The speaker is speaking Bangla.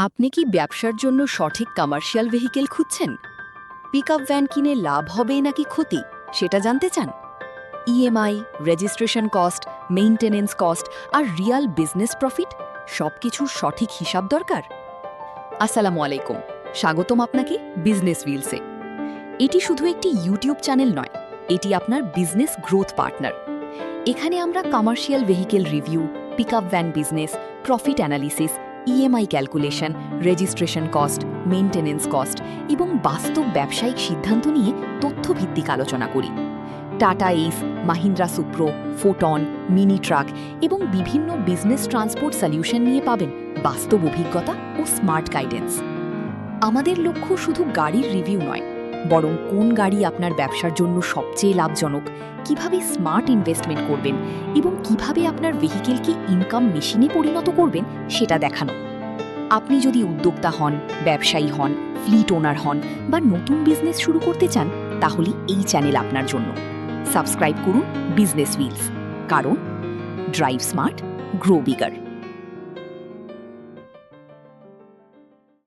আপনি কি ব্যবসার জন্য সঠিক কমার্শিয়াল ভেহিকেল খুঁজছেন? পিকআপ ভ্যান কিনে লাভ হবে নাকি ক্ষতি সেটা জানতে চান? EMI, registration cost, maintenance cost আর রিয়াল বিজনেস প্রফিট সবকিছুর সঠিক হিসাব দরকার। আসসালামু আলাইকুম, স্বাগতম আপনাকে বিজনেস হুইলসে। এটি শুধু একটি ইউটিউব চ্যানেল নয়, এটি আপনার বিজনেস গ্রোথ পার্টনার। এখানে আমরা commercial vehicle review, pickup van business, profit analysis, EMI calculation, registration cost, maintenance cost এবং বাস্তব ব্যবসায়িক সিদ্ধান্ত নিয়ে তথ্যভিত্তিক আলোচনা করি। টাটা এইস, মাহিন্দ্রা সুপ্রো, ফোটন, মিনি ট্রাক এবং বিভিন্ন বিজনেস ট্রান্সপোর্ট সলিউশন নিয়ে পাবেন বাস্তব অভিজ্ঞতা ও স্মার্ট গাইডেন্স। আমাদের লক্ষ্য শুধু গাড়ির রিভিউ নয়, বরং কোন গাড়ি আপনার ব্যবসার জন্য সবচেয়ে লাভজনক, কিভাবে স্মার্ট ইনভেস্টমেন্ট করবেন এবং কিভাবে আপনার ভেহিকেলকে ইনকাম মেশিনে পরিণত করবেন সেটা দেখানো। আপনি যদি উদ্যোক্তা হন, ব্যবসায়ী হন, ফ্লিট ওনার হন বা নতুন বিজনেস শুরু করতে চান, তাহলে এই চ্যানেল আপনার জন্য। সাবস্ক্রাইব করুন বিজনেস হুইলস, কারণ ড্রাইভ স্মার্ট, গ্রো বিগার।